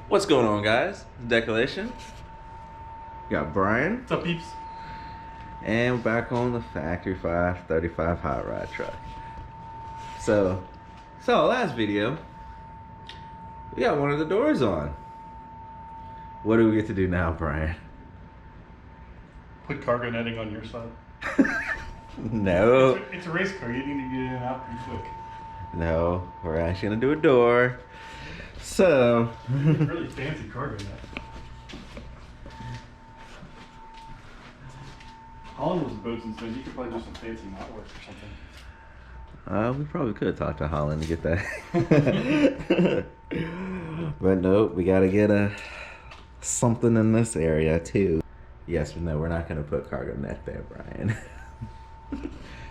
What's going on, guys? Decelation. Got Brian. What's up, peeps? And we're back on the Factory 535 hot rod truck. So last video, we got one of the doors on. What do we get to do now, Brian? Put cargo netting on your side. No. It's a race car. You need to get in and out pretty quick. No, we're actually gonna do a door. So. Really fancy cargo net. Holland was boats and stuff. You could probably do some fancy knotwork or something. We probably could talk to Holland to get that. But nope, we gotta get something in this area too. Yes, but no, we're not gonna put cargo net there, Brian.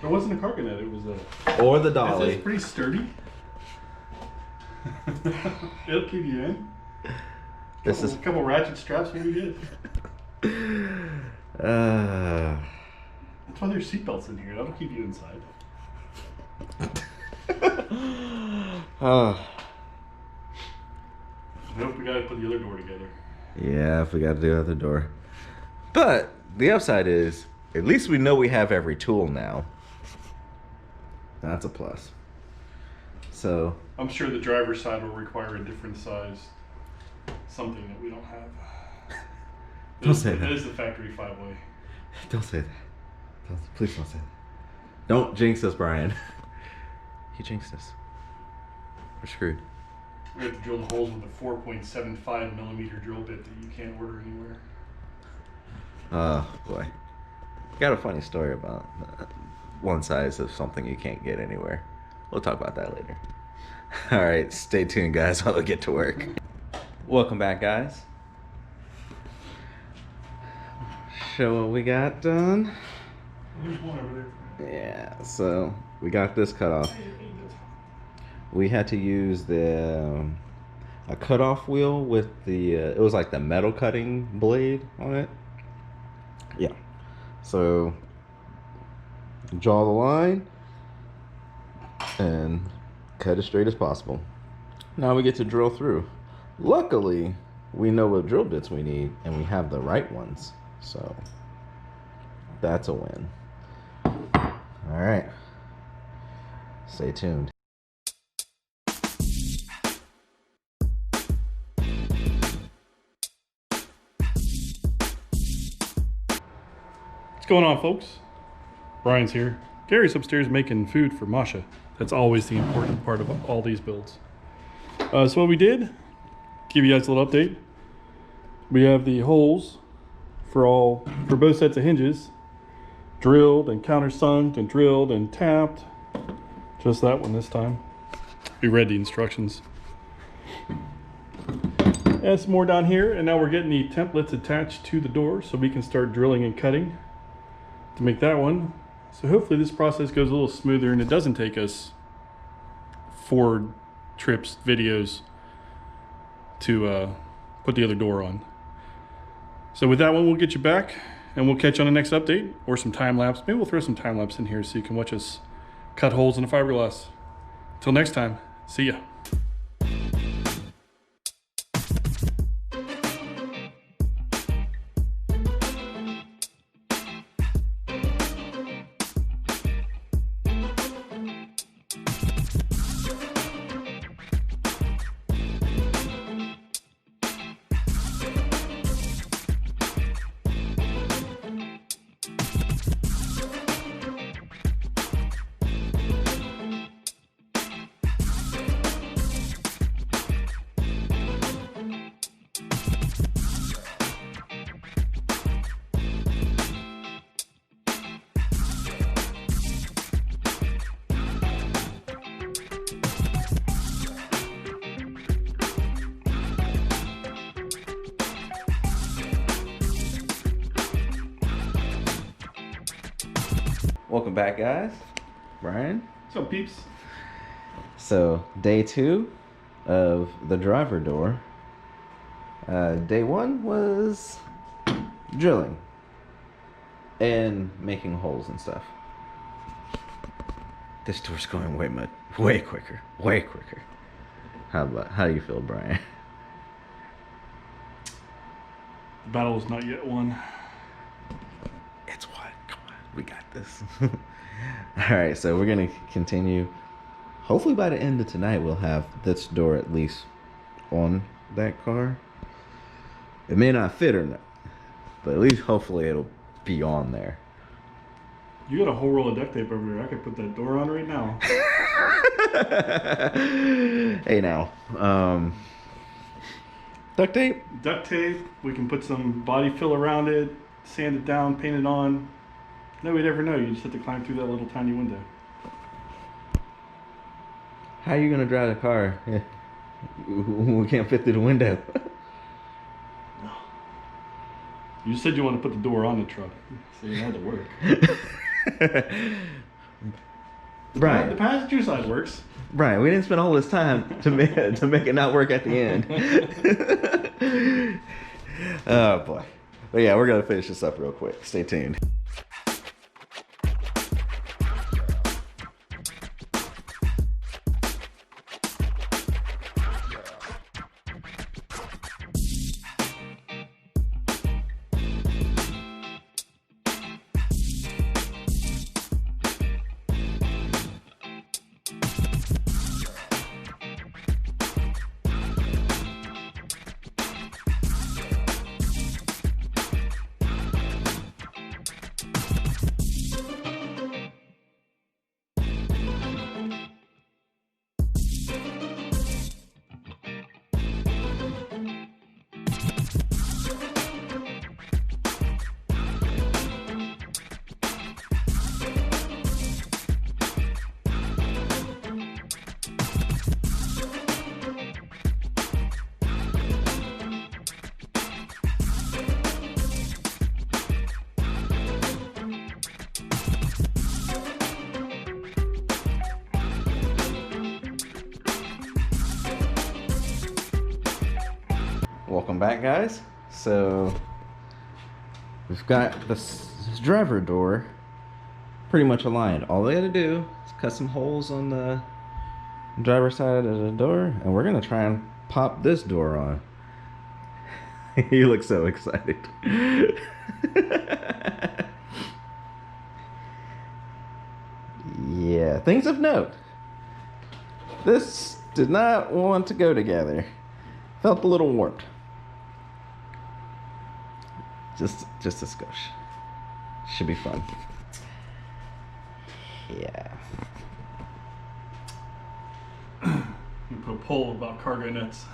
There wasn't a cargo net. It was a. Or the dolly. It's pretty sturdy. It'll keep you in. This is a couple ratchet straps will be good. That's why there's seatbelts in here. That'll keep you inside. Nope, we gotta put the other door together. Yeah, if we gotta do the other door. But the upside is, at least we know we have every tool now. That's a plus. So I'm sure the driver's side will require a different size something that we don't have. Don't say that. That is the factory 5-way. Don't say that. Please don't say that. Don't jinx us, Brian. He jinxed us. We're screwed. We have to drill the holes with a 4.75 millimeter drill bit that you can't order anywhere. Oh boy. Got a funny story about one size of something you can't get anywhere. We'll talk about that later. All right, stay tuned, guys, while we get to work. Welcome back, guys. Show what we got done. There's one over there. Yeah, so we got this cut off. We had to use a cutoff wheel with the, it was like the metal cutting blade on it. Yeah, so draw the line and cut as straight as possible. Now we get to drill through. Luckily, we know what drill bits we need and we have the right ones. So that's a win. All right, stay tuned. What's going on, folks? Brian's here. Gary's upstairs making food for Masha. That's always the important part of all these builds. So what we did, give you guys a little update. We have the holes for both sets of hinges drilled and countersunk and drilled and tapped. Just that one this time. We read the instructions. And some more down here, and now we're getting the templates attached to the door so we can start drilling and cutting to make that one. So hopefully this process goes a little smoother and it doesn't take us 4 trips, videos to put the other door on. So with that one, we'll get you back and we'll catch you on the next update or some time lapse. Maybe we'll throw some time lapse in here so you can watch us cut holes in the fiberglass. Till next time, see ya. Welcome back, guys. Brian. What's up, peeps? So, day 2 of the driver door. Day 1 was drilling and making holes and stuff. This door's going way quicker. Way quicker. How do you feel, Brian? The battle is not yet won. It's what? Come on, we got this. Alright, so we're gonna continue. Hopefully by the end of tonight we'll have this door at least on that car. It may not fit or not, but at least hopefully it'll be on there. You got a whole roll of duct tape over there. I could put that door on right now. Hey now. Duct tape? Duct tape. We can put some body fill around it, sand it down, paint it on. Nobody'd ever know. You just have to climb through that little tiny window. How are you gonna drive the car? We can't fit through the window. You said you want to put the door on the truck, so it had to work. Brian, the passenger side works. Brian, we didn't spend all this time to make it not work at the end. Oh boy. But yeah, we're gonna finish this up real quick. Stay tuned. Welcome back, guys. So we've got this driver door pretty much aligned. All they gotta do is cut some holes on the driver's side of the door, and we're gonna try and pop this door on. You look so excited. Yeah, things of note. This did not want to go together. Felt a little warped. Just a skosh. Should be fun. Yeah. You put a poll about cargo nets.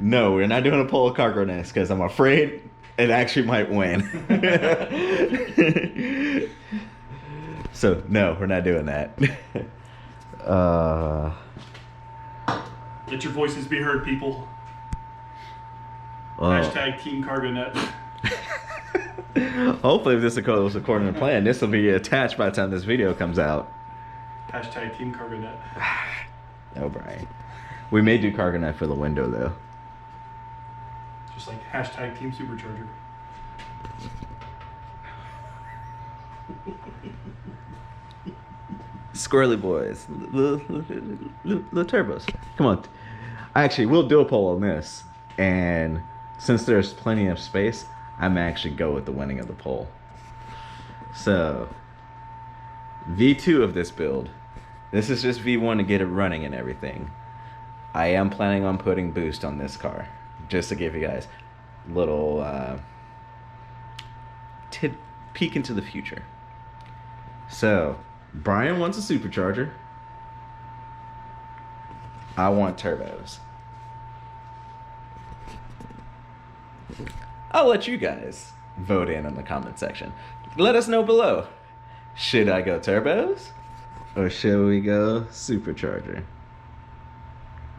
No, we're not doing a poll of cargo nets because I'm afraid it actually might win. So no, we're not doing that. Let your voices be heard, people. Oh. Hashtag Team Cargo Net. Hopefully, if this goes according to plan, this will be attached by the time this video comes out. Hashtag Team Cargo Net. Oh, Brian. We may do cargo net for the window, though. Just like hashtag Team Supercharger. Squirrely boys. The turbos. Come on. Actually, we'll do a poll on this. And since there's plenty of space, I'm actually go with the winning of the poll. So, V2 of this build. This is just V1 to get it running and everything. I am planning on putting boost on this car. Just to give you guys a little peek into the future. So, Brian wants a supercharger. I want turbos. I'll let you guys vote in the comment section. Let us know below. Should I go turbos? Or should we go supercharger?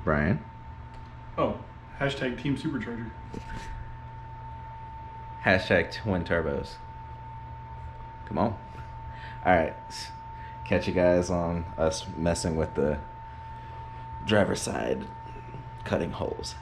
Brian? Oh, hashtag Team Supercharger. Hashtag twin turbos. Come on. Alright. Catch you guys on us messing with the driver's side, cutting holes.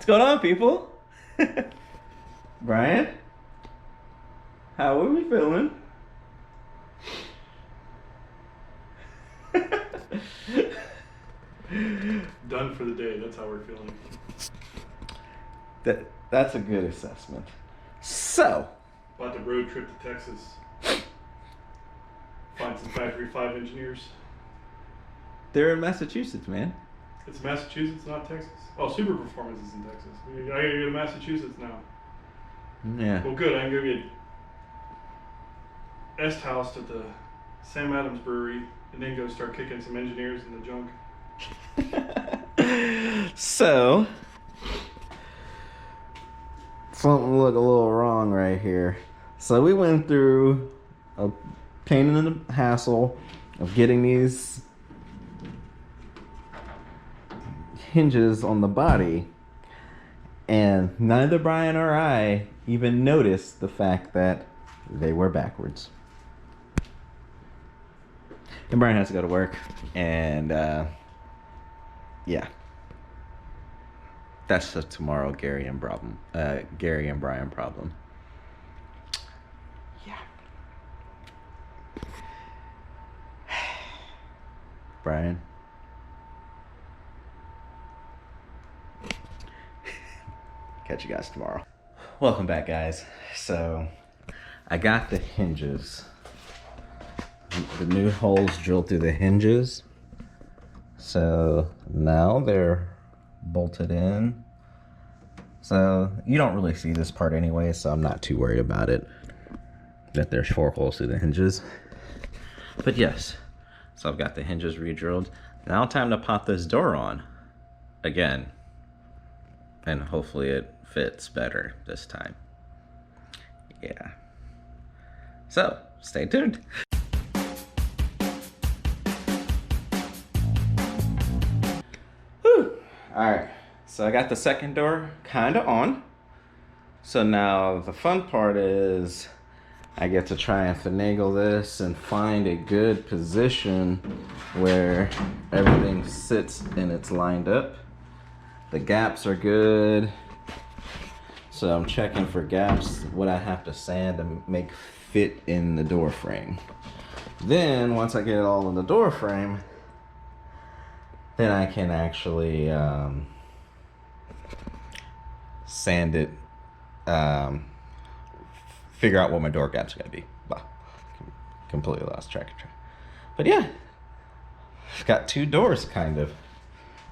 going on, people? Brian? How are we feeling? Done for the day. That's how we're feeling. That's a good assessment. So, About to road trip to Texas. Find some Factory 5 engineers. they're in Massachusetts, man. It's Massachusetts, not Texas. Oh, Super Performance is in Texas. I gotta go to Massachusetts now. Yeah. Well, good. I can go get S-Housed at the Sam Adams Brewery and then go start kicking some engineers in the junk. So, something look a little wrong right here. So we went through a pain in the hassle of getting these hinges on the body, and neither Brian or I even noticed the fact that they were backwards. And Brian has to go to work, and yeah, that's a tomorrow Gary and Brian problem. Yeah. Brian. Catch you guys tomorrow. Welcome back, guys. So, I got the hinges. The new holes drilled through the hinges. So, now they're bolted in. So, you don't really see this part anyway, so I'm not too worried about it. That there's 4 holes through the hinges. But yes, so I've got the hinges re-drilled. Now time to pop this door on again. And hopefully it fits better this time. Yeah. So, stay tuned. Whew. Alright, so I got the second door kind of on. So now the fun part is I get to try and finagle this and find a good position where everything sits and it's lined up. The gaps are good. So I'm checking for gaps, what I have to sand to make fit in the door frame. Then once I get it all in the door frame, then I can actually sand it, figure out what my door gaps are gonna be. Well, completely lost track of track. But yeah, I've got 2 doors kind of.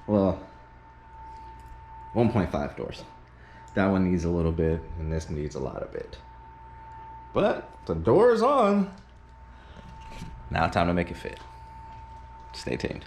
Well, 1.5 doors. That one needs a little bit, and this needs a lot of bit. But the door is on. Now time to make it fit. Stay tuned.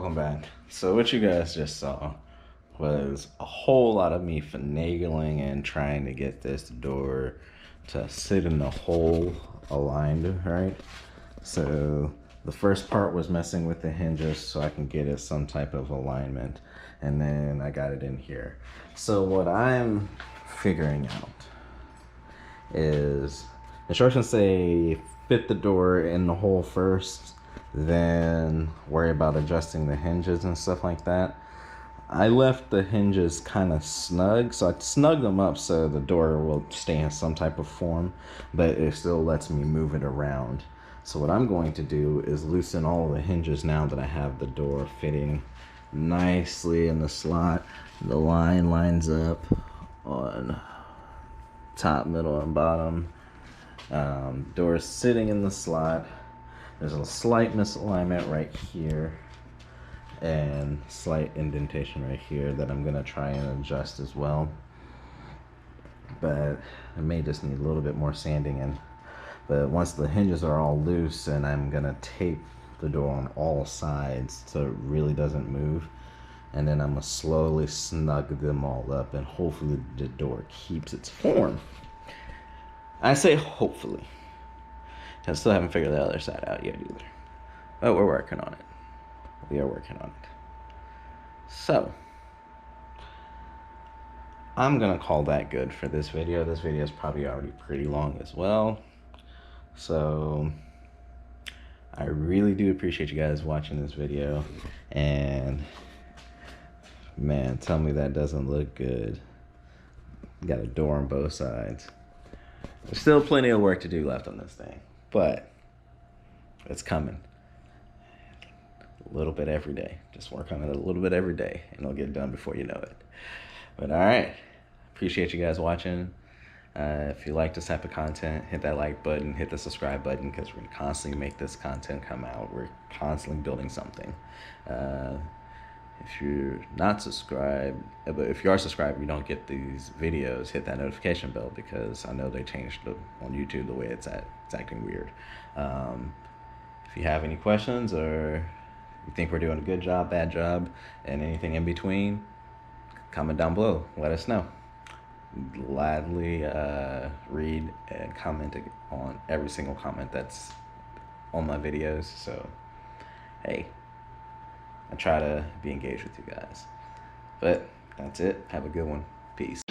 welcome back. So what you guys just saw was a whole lot of me finagling and trying to get this door to sit in the hole aligned, right? So the first part was messing with the hinges so I can get it some type of alignment, and then I got it in here. So what I'm figuring out is instructions say fit the door in the hole first, then worry about adjusting the hinges and stuff like that. I left the hinges kind of snug, so I snug them up so the door will stay in some type of form, but it still lets me move it around. So what I'm going to do is loosen all the hinges now that I have the door fitting nicely in the slot. The line lines up on top, middle, and bottom. Door is sitting in the slot. There's a slight misalignment right here and slight indentation right here that I'm gonna try and adjust as well, but I may just need a little bit more sanding in. But once the hinges are all loose, and I'm gonna tape the door on all sides so it really doesn't move, and then I'm gonna slowly snug them all up, and hopefully the door keeps its form. I say hopefully. I still haven't figured the other side out yet either, but we're working on it. We are working on it. So I'm gonna call that good for this video. This video is probably already pretty long as well. So I really do appreciate you guys watching this video, and man, tell me that doesn't look good. Got a door on both sides. There's still plenty of work to do left on this thing, but it's coming. A little bit every day. Just work on it a little bit every day, and it'll get done before you know it. But all right, appreciate you guys watching. If you like this type of content, hit that like button, hit the subscribe button, because we're gonna constantly make this content come out. We're constantly building something. If you're not subscribed, but if you are subscribed, you don't get these videos, hit that notification bell, because I know they changed on YouTube the way it's acting weird. If you have any questions, or you think we're doing a good job, bad job, and anything in between, comment down below. Let us know. Gladly read and comment on every single comment that's on my videos. So, hey, I try to be engaged with you guys. But that's it. Have a good one. Peace.